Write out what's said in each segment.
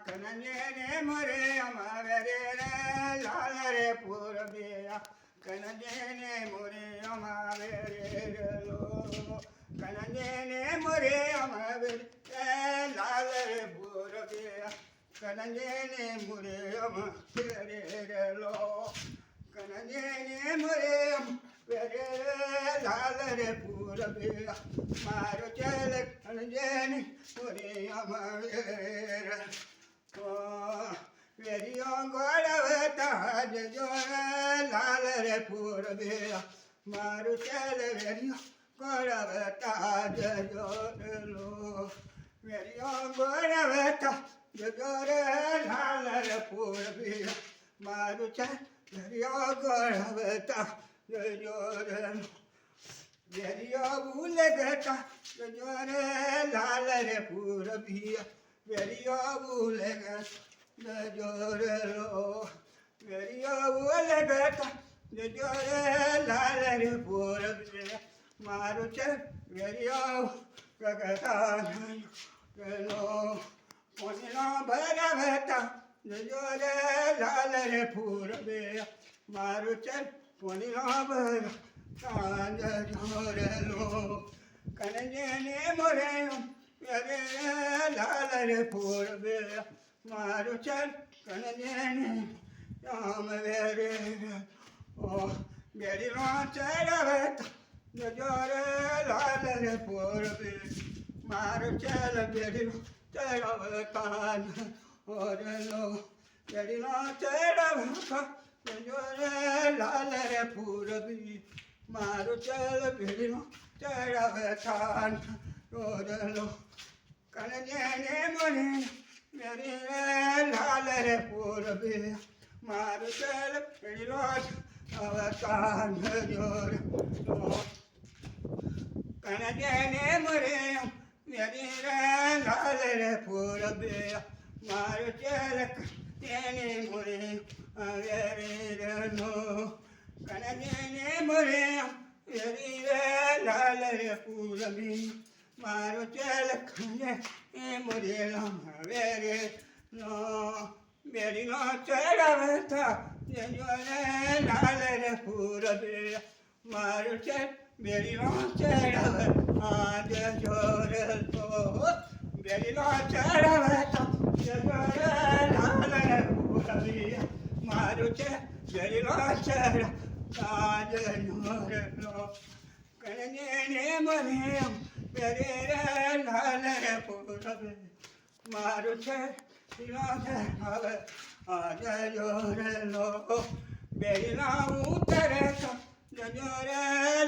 ಕನಜೇನೆ ಮೊರೆ ಅಮರೆ ಲಾಲ ರೇ ಪೂರ್ವೆಯ ಕನಜೇನೆ ಮೊರೆ ಅಮರೆ ಲೋ ಕನಜೇನೆ ಮೊರೆ ಅಮರೆ ಲಾಲ ರೇ ಪೂರ್ವೆಯ ಕನಜೇನೆ ಮೊರೆ ಅಮರೆ ಲೋ ಕನಜೇನೆ ಮೊರೆ ಅಮರೆ ಲಾಲ ರೇ ಪೂರ್ವೆಯ મારો ચલ કનજેને મોરે અમરે વેરિયો ગોળવતા જજો લાલ રે પૂરબે મારું ચલ વેરિયો ગોળવતા જજો લો વેરિયો ગોળવતા જજો રે લાલ રે પૂરબે મારું ચલ વેરિયો ગોળવતા જજો રે વેરિયો ભૂલગતા જજો રે લાલ રે પૂરબિયા વેરિયો ભૂલગતા જજો રે લો વેરિયો ભૂલગતા જજો રે લાલ રે પૂરબિયા મારું છે વેરિયો ગગતા લો કોનનો ભરવતા જજો રે લાલ રે પૂરબિયા મારું છે કોનનો ભર કાંજ જોરેલો કનજેને મોરે વેરે લાલ રે પૂરબે મારું ચલ કનજેને રામ વેરે ઓ બેડીનો ચડવતા જજો રે લાલ રે પૂરબે મારું ચલ બેડીનો ચડવતા ઓરેલો બેડીનો ચડવતા જજો રે લાલ રે પૂરબે મારું ચલ ભેડીનો ચડાવતા રોડલો કનજેને મોરે વેરે લાલ રે પૂરબે મારું ચલ ભેડીનો અવતાર જોર કનજેને મોરે વેરે લાલ રે પૂરબે મારું ચલ તેને મોરે વેરે નો કનજેને મોરે વેરી રે લાલ રે પૂરબે મારો ચલ કને એ મોરે વેરે નો બેરી નો ચડાવતા જજો રે લાલ રે પૂરબે મારો ચલ બેરી નો ચડાવતા જજો રે તો બેરી નો ચડાવતા જજો રે લાલ રે પૂરબે મારો ચલ બેરી નો ચડાવતા કાજ જોરેલો કનજેને મોરે વેરે લાલ રે પૂરબે મારું છે હવે આજ જોરેલો બેરીના ઉતરે તો જજો રે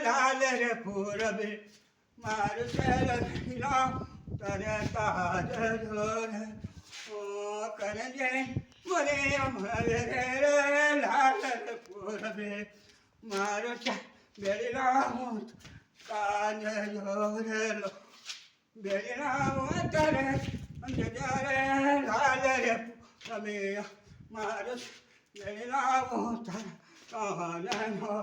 લાલ રે પૂરબે મારું છે તરે તાજ જોરે ઓ કનજે મોરે વેરે લાલ રે પૂરબે મારો છે બેડીના હું કાન જોરેલો બેડીના ઉતરે જજો રે લાલ રે પૂરબે મારો બેડીના ઉતરે કાન નો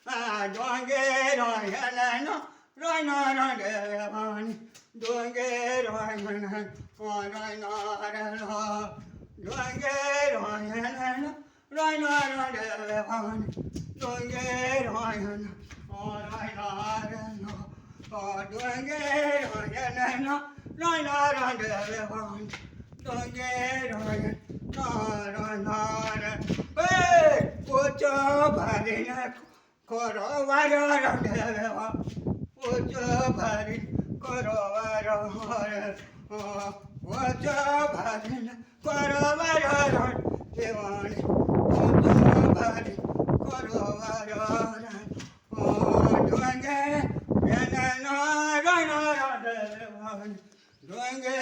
આ ડોંગે રોયનો રોયનો દેવાની ડોંગે રોયનો રોયનો ડોંગે રોયનો રોયનો દેવાની ડોંગે રોયનો રોયનો ડોંગે રોયનો રોયનો દેવાની ડોંગે રોયનો ઓછો ભરીને ખોરો વારો દેવા ઓછો ભરી ખોરો વારો ઓછો ભરીને ખોરો વારો દેવાણી ઓછો ભરી ખોરો વારો ડોંગે એનો રણો દેવાણી ડોંગે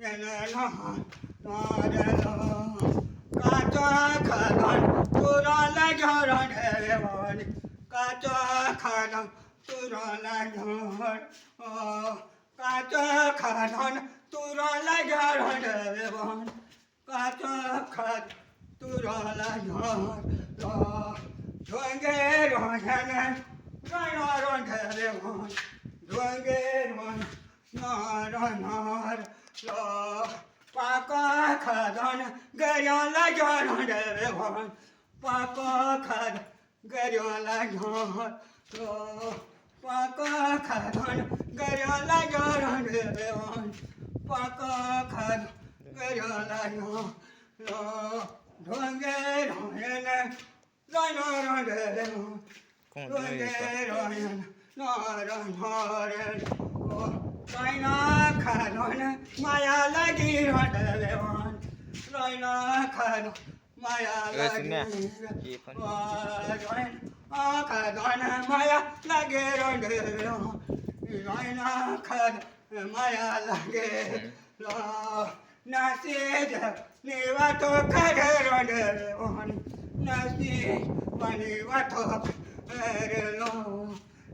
એનો કાચો ખાધણ તુરો લાગ્યો દેવાની કાચો ખાધણ તુરો લાગ્યો કાચો ખાધણ તુરો લાગ્યો દેવાની કાચો ખાધ તુરો લાગ્યો ઢોંગે રોહને રણો દેવાની ઢોંગે રોહને નાર લો પાકા ખાધન ગર્યો લાગ્યો રે ભવન પાકા ખાધ ગર્યો લાગ્યો લો પાકા ખાધન ગર્યો લાગ્યો રે ભવન પાકા ખાધ ગર્યો લાગ્યો લો ઢોંગે રોયને રોયનો રે ઢોંગે રોયન નાર રોયના ખાધન માયા લાગી રોડવેવાન રોયના ખાધન માયા લાગી ખાધન માયા લાગે રોડવેવાન રોયના ખાધન માયા લાગે નાસી જ ની વાતો કરે રોડવેવાન નાસી ની વાતો કરે લો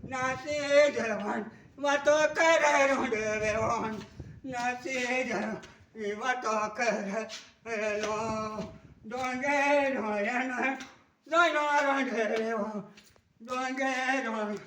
નાસી જવાન વાતો કરે રોડવેવાન નાસી જ વાતો કરે લો ડોંગે રોયન રોયનો રોડવેવાન ડોંગે રોય